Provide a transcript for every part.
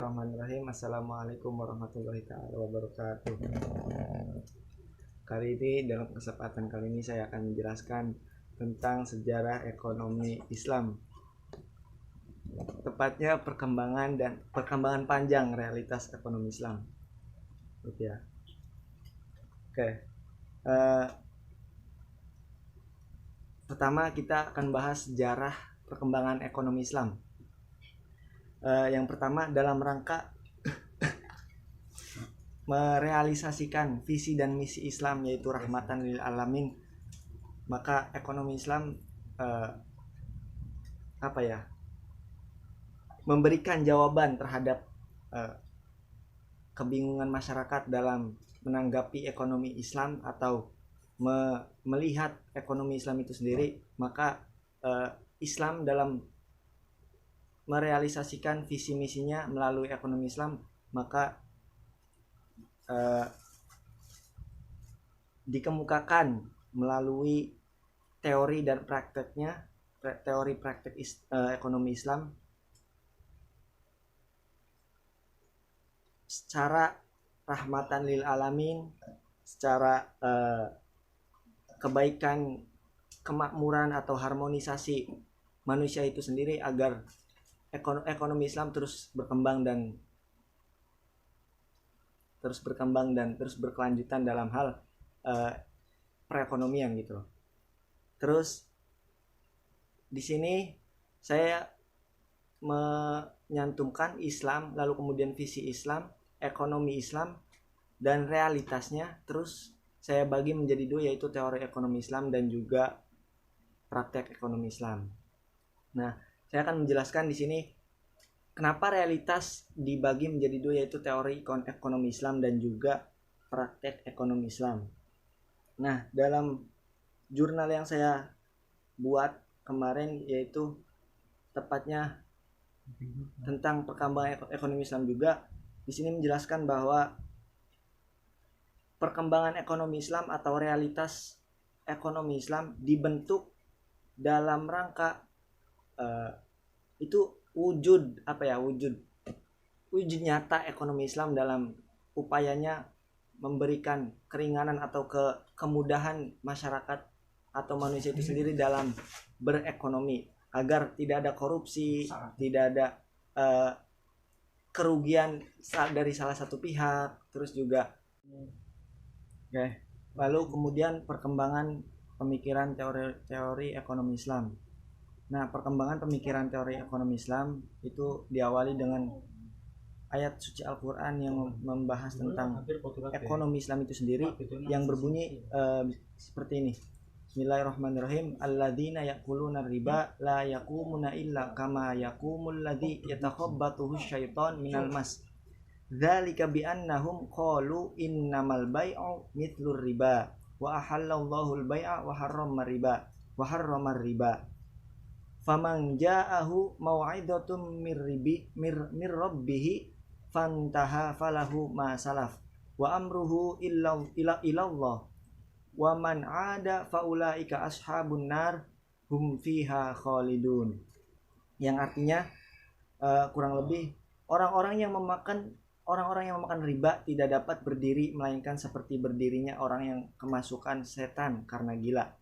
Bismillahirrahmanirrahim. Assalamualaikum warahmatullahi wabarakatuh. Kali ini dalam kesempatan kali ini saya akan menjelaskan tentang sejarah ekonomi Islam. Tepatnya perkembangan panjang realitas ekonomi Islam. Oke ya. Oke. Pertama kita akan bahas sejarah perkembangan ekonomi Islam. Yang pertama dalam rangka merealisasikan visi dan misi Islam, yaitu rahmatan lil alamin, maka ekonomi Islam memberikan jawaban terhadap kebingungan masyarakat dalam menanggapi ekonomi Islam atau melihat ekonomi Islam itu sendiri. Maka Islam dalam merealisasikan visi misinya melalui ekonomi Islam, maka dikemukakan melalui teori dan prakteknya, teori praktek ekonomi Islam secara rahmatan lil alamin, secara kebaikan, kemakmuran atau harmonisasi manusia itu sendiri agar ekonomi Islam terus berkembang dan terus berkelanjutan dalam hal perekonomian gitu. Terus di sini saya menyantumkan Islam, lalu kemudian visi Islam, ekonomi Islam, dan realitasnya. Terus saya bagi menjadi dua, yaitu teori ekonomi Islam dan juga praktek ekonomi Islam. Nah, saya akan menjelaskan di sini kenapa realitas dibagi menjadi dua, yaitu teori ekonomi Islam dan juga praktek ekonomi Islam. Nah, dalam jurnal yang saya buat kemarin, yaitu tepatnya tentang perkembangan ekonomi Islam juga, di sini menjelaskan bahwa perkembangan ekonomi Islam atau realitas ekonomi Islam dibentuk dalam rangka itu wujud nyata ekonomi Islam dalam upayanya memberikan keringanan atau kemudahan masyarakat atau manusia itu sendiri dalam berekonomi, agar tidak ada korupsi, tidak ada kerugian dari salah satu pihak. Terus juga lalu kemudian perkembangan pemikiran teori ekonomi Islam. Nah, perkembangan pemikiran teori ekonomi Islam itu diawali dengan ayat suci Al-Quran yang membahas tentang ekonomi Islam itu sendiri, yang berbunyi seperti ini. Bismillahirrahmanirrahim. Alladzina ya'kuluna riba la yaqumuna illa kama yaqumul ladzi yatakhabbathu syaiton minal mas. Dzalika bi annahum qalu innamal bai'u mithlur riba wa ahallallahu al-bai'a wa harrama riba. Faman ja'ahu mau'idatun mir rabbih fantaha falahu ma salaf wa amruhu illa Allah wa man 'ada faulaika ashabun nar hum fiha khalidun. Yang artinya kurang lebih orang-orang yang memakan riba tidak dapat berdiri melainkan seperti berdirinya orang yang kemasukan setan karena gila.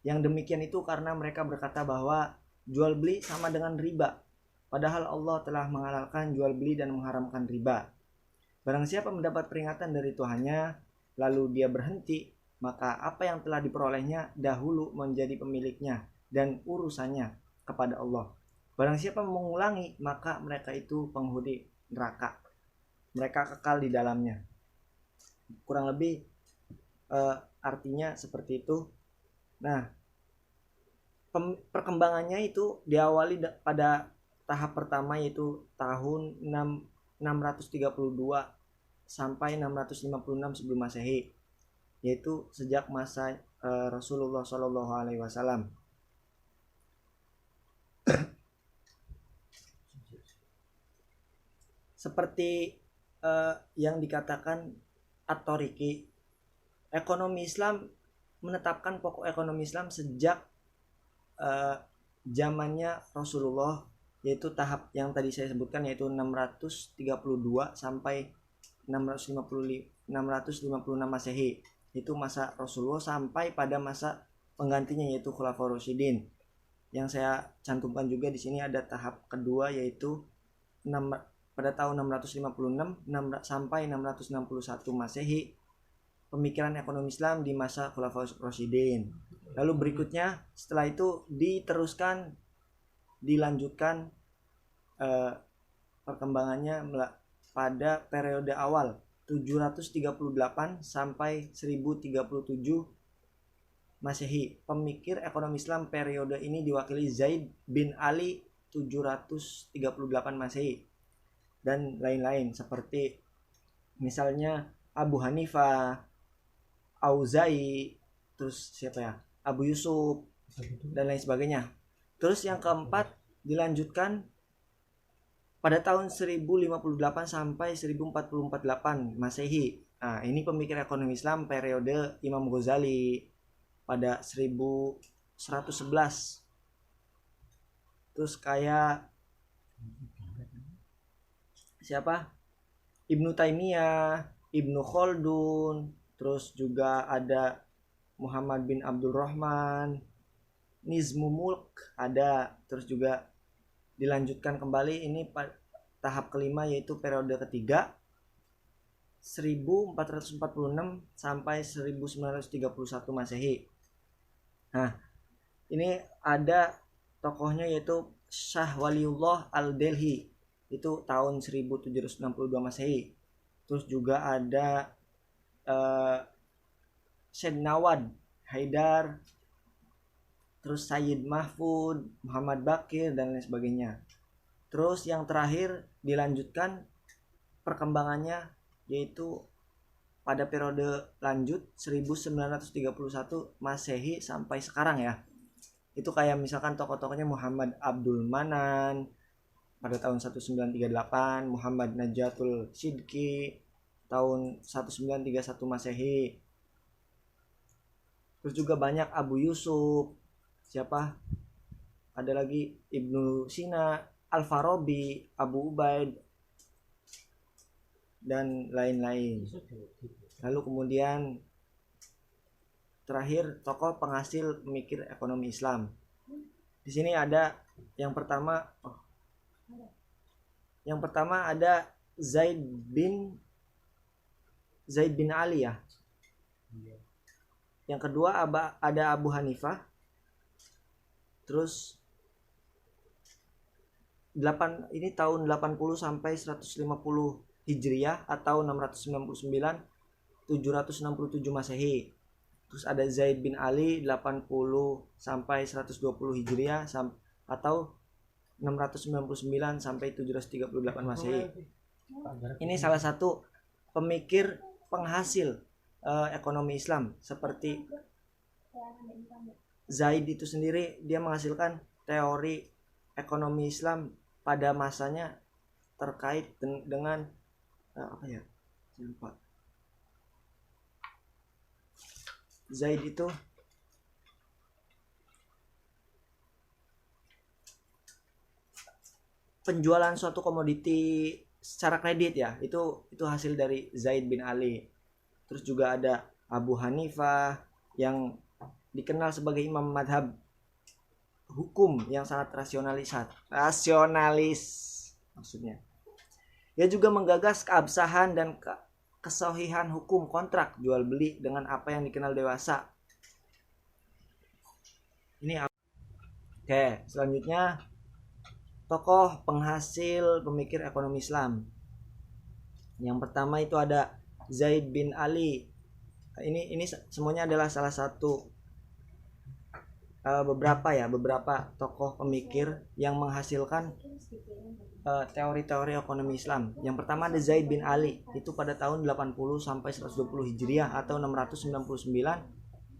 Yang demikian itu karena mereka berkata bahwa jual beli sama dengan riba, padahal Allah telah menghalalkan jual beli dan mengharamkan riba. Barang siapa mendapat peringatan dari Tuhannya lalu dia berhenti, maka apa yang telah diperolehnya dahulu menjadi pemiliknya dan urusannya kepada Allah. Barang siapa mengulangi, maka mereka itu penghuni neraka, mereka kekal di dalamnya. Kurang lebih artinya seperti itu. Nah, perkembangannya itu diawali pada tahap pertama, yaitu tahun 632 sampai 656 sebelum Masehi, yaitu sejak masa Rasulullah Shallallahu Alaihi Wasallam. Seperti yang dikatakan At-Tariqi, ekonomi Islam menetapkan pokok ekonomi Islam sejak zamannya Rasulullah yaitu tahap yang tadi saya sebutkan, yaitu 632 sampai 656 Masehi. Itu masa Rasulullah sampai pada masa penggantinya yaitu Khulafaur Rasyidin. Yang saya cantumkan juga di sini ada tahap kedua, yaitu pada tahun 656 sampai 661 Masehi, pemikiran ekonomi Islam di masa Khulafaur Rasyidin. Lalu berikutnya setelah itu diteruskan, dilanjutkan perkembangannya pada periode awal 738 sampai 1037 Masehi. Pemikir ekonomi Islam periode ini diwakili Zaid bin Ali 738 Masehi dan lain-lain, seperti misalnya Abu Hanifah, Auza'i, terus siapa ya, Abu Yusuf dan lain sebagainya. Terus yang keempat dilanjutkan pada tahun 1058 sampai 1448 Masehi. Nah, ini pemikir ekonomi Islam periode Imam Ghazali pada 1111. Terus kayak siapa? Ibnu Taimiyah, Ibnu Khaldun, terus juga ada Muhammad bin Abdul Rahman, Nizmu Mulk ada, terus juga dilanjutkan kembali ini tahap kelima, yaitu periode ketiga 1446 sampai 1931 Masehi. Nah, ini ada tokohnya yaitu Syah Waliullah Al-Delhi, itu tahun 1762 Masehi. Terus juga ada Syed Nawad Haidar, terus Sayyid Mahfud, Muhammad Bakir dan lain sebagainya. Terus yang terakhir dilanjutkan perkembangannya, yaitu pada periode lanjut 1931 Masehi sampai sekarang ya. Itu kayak misalkan tokoh-tokohnya Muhammad Abdul Manan pada tahun 1938, Muhammad Najatul Sidki tahun 1931 Masehi. Terus juga banyak Abu Yusuf, siapa? Ada lagi Ibnu Sina, Al-Farabi, Abu Ubaid dan lain-lain. Lalu kemudian terakhir tokoh penghasil pemikir ekonomi Islam. Di sini ada yang pertama ada Zaid bin Ali ya. Yang kedua ada Abu Hanifah. Terus ini tahun 80 sampai 150 Hijriah atau 699 767 Masehi. Terus ada Zaid bin Ali 80 sampai 120 Hijriah atau 699 sampai 738 Masehi. Ini salah satu pemikir penghasil ekonomi Islam. Seperti Zaid itu sendiri, dia menghasilkan teori ekonomi Islam pada masanya terkait dengan apa ya? Lupa. Zaid itu penjualan suatu komoditi secara kredit ya, itu hasil dari Zaid bin Ali. Terus juga ada Abu Hanifah yang dikenal sebagai imam madhab hukum yang sangat rasionalis maksudnya. Dia juga menggagas keabsahan dan kesahihan hukum kontrak jual beli dengan apa yang dikenal dewasa. Ini oke, selanjutnya tokoh penghasil pemikir ekonomi Islam. Yang pertama itu ada Zaid bin Ali. Ini semuanya adalah salah satu beberapa tokoh pemikir yang menghasilkan teori-teori ekonomi Islam. Yang pertama ada Zaid bin Ali, itu pada tahun 80 sampai 120 Hijriah atau 699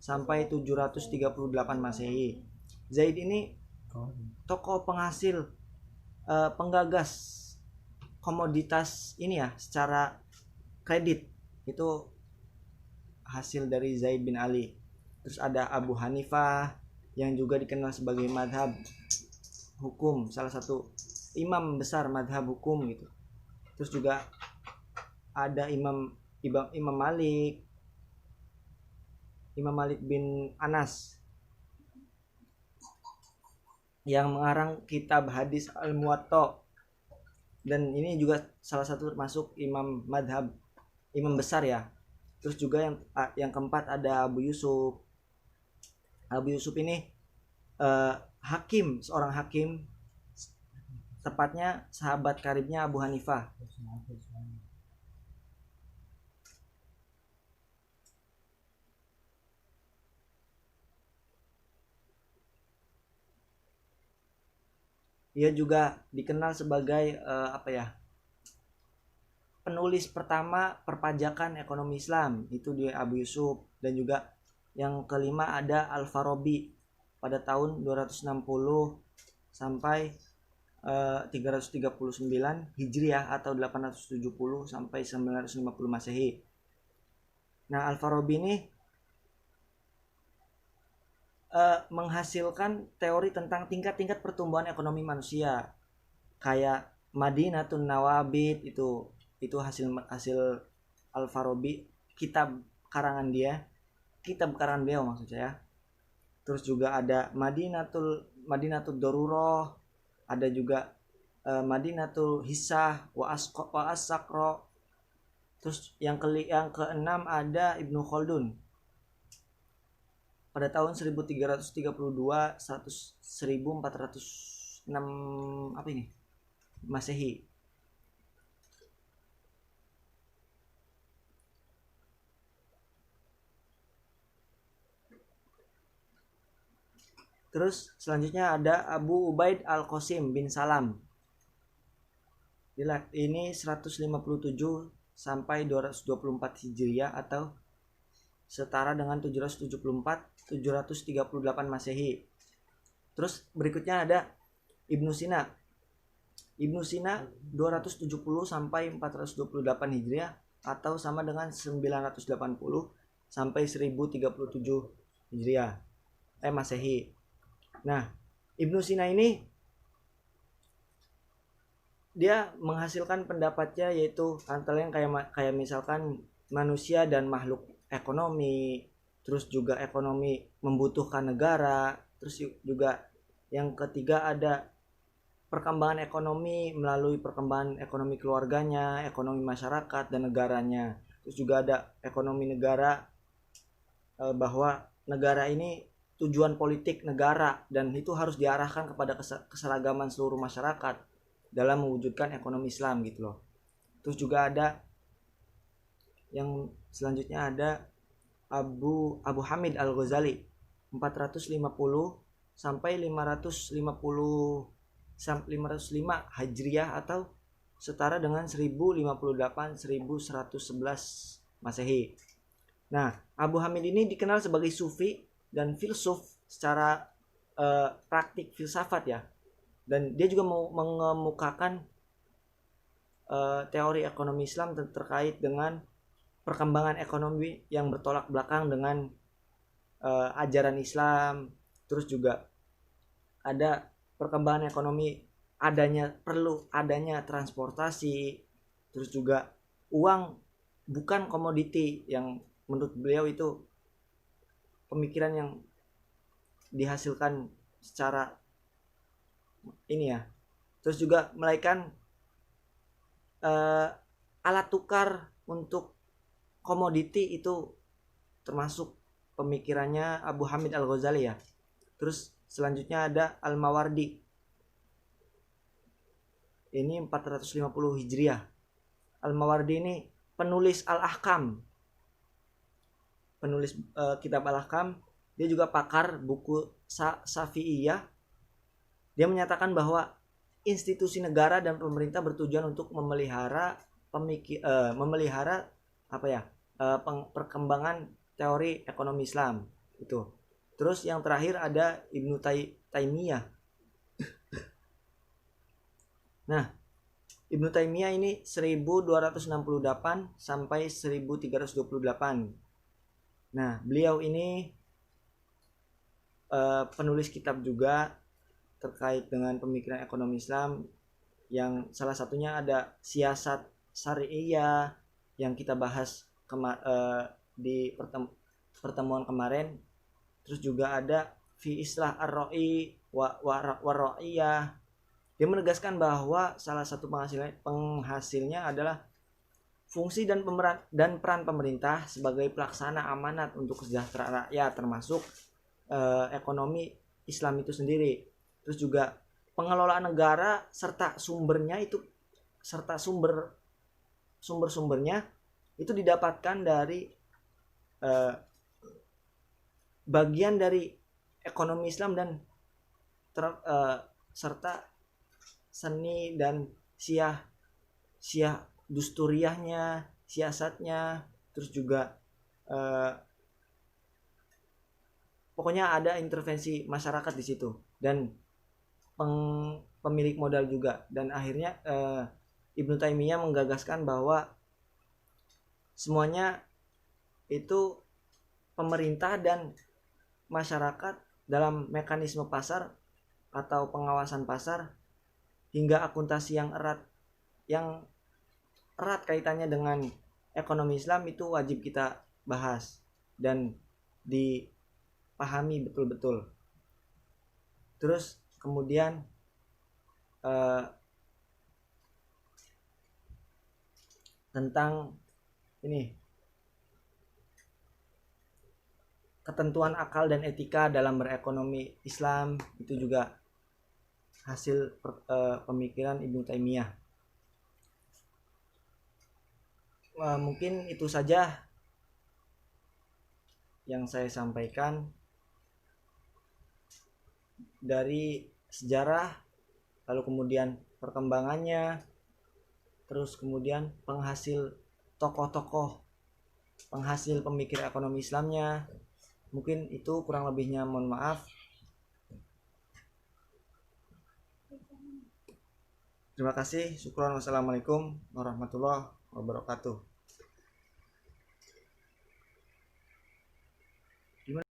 sampai 738 Masehi. Zaid ini tokoh penghasil penggagas komoditas ini ya secara kredit, itu hasil dari Zaid bin Ali. Terus ada Abu Hanifah yang juga dikenal sebagai madhab hukum, salah satu imam besar madhab hukum gitu. Terus juga ada Imam Malik bin Anas yang mengarang kitab hadis Al-Muwatta, dan ini juga salah satu termasuk imam besar ya. Terus juga yang keempat ada Abu Yusuf. Abu Yusuf ini seorang hakim, tepatnya sahabat karibnya Abu Hanifah. Dia juga dikenal sebagai penulis pertama perpajakan ekonomi Islam, itu dia Abu Yusuf. Dan juga yang kelima ada Al-Farabi pada tahun 260 sampai 339 Hijriah atau 870 sampai 950 Masehi. Nah, Al-Farabi ini menghasilkan teori tentang tingkat-tingkat pertumbuhan ekonomi manusia, kayak Madinatun Nawabit, itu hasil Al-Farabi, kitab karangan beliau maksud saya. Terus juga ada Madinatul Daruroh, ada juga Madinatul Hissah wa As-Sakro. Terus yang keenam ada Ibnu Khaldun pada tahun 1332 1406 Masehi. Terus selanjutnya ada Abu Ubaid Al-Qasim bin Salam. Ini 157 sampai 224 Hijriah atau setara dengan 738 Masehi. Terus berikutnya ada Ibnu Sina 270 sampai 428 Hijriah atau sama dengan 980 sampai 1037 Hijriah Masehi. Nah, Ibnu Sina ini dia menghasilkan pendapatnya, yaitu antara yang kayak misalkan manusia dan makhluk ekonomi, terus juga ekonomi membutuhkan negara, terus juga yang ketiga ada perkembangan ekonomi melalui perkembangan ekonomi keluarganya, ekonomi masyarakat dan negaranya. Terus juga ada ekonomi negara, bahwa negara ini tujuan politik negara dan itu harus diarahkan kepada keseragaman seluruh masyarakat dalam mewujudkan ekonomi Islam gitu loh. Terus juga ada yang selanjutnya ada Abu Hamid Al-Ghazali 450 sampai 505 Hijriah atau setara dengan 1058 1111 Masehi. Nah, Abu Hamid ini dikenal sebagai sufi dan filsuf secara praktik filsafat ya. Dan dia juga mengemukakan teori ekonomi Islam terkait dengan perkembangan ekonomi yang bertolak belakang dengan ajaran Islam. Terus juga ada perkembangan ekonomi, perlu adanya transportasi, terus juga uang bukan komoditi, yang menurut beliau itu pemikiran yang dihasilkan secara ini ya. Terus juga melainkan alat tukar untuk komoditi itu termasuk pemikirannya Abu Hamid Al-Ghazali ya. Terus selanjutnya ada Al-Mawardi. Ini 450 Hijriah. Al-Mawardi ini penulis Al-Ahkam. Penulis kitab Al-Ahkam. Dia juga pakar buku Syafi'iyah. Dia menyatakan bahwa institusi negara dan pemerintah bertujuan untuk memelihara perkembangan teori ekonomi Islam itu. Terus yang terakhir ada Ibnu Taimiyah. Nah, Ibnu Taimiyah ini 1268 sampai 1328. Nah, beliau ini penulis kitab juga terkait dengan pemikiran ekonomi Islam. yang salah satunya ada siasat syariah yang kita bahas di pertemuan kemarin. Terus juga ada fi islah ar-ra'i wa ra'iyah. Dia menegaskan bahwa salah satu penghasilnya adalah fungsi dan peran pemerintah sebagai pelaksana amanat untuk kesejahteraan rakyat, termasuk ekonomi Islam itu sendiri. Terus juga pengelolaan negara serta sumber-sumbernya itu didapatkan dari bagian dari ekonomi Islam dan serta seni dan siah dusturiahnya, siasatnya, terus juga pokoknya ada intervensi masyarakat di situ dan pemilik modal juga. Dan akhirnya Ibnu Taimiyah menggagaskan bahwa semuanya itu pemerintah dan masyarakat dalam mekanisme pasar atau pengawasan pasar hingga akuntansi yang erat kaitannya dengan ekonomi Islam itu wajib kita bahas dan dipahami betul-betul. Terus kemudian tentang ini ketentuan akal dan etika dalam berekonomi Islam itu juga hasil pemikiran Ibnu Taimiyah. Mungkin itu saja yang saya sampaikan dari sejarah, lalu kemudian perkembangannya, terus kemudian tokoh-tokoh penghasil pemikir ekonomi Islamnya. Mungkin itu, kurang lebihnya mohon maaf. Terima kasih. Syukron. Wassalamualaikum warahmatullahi wabarakatuh.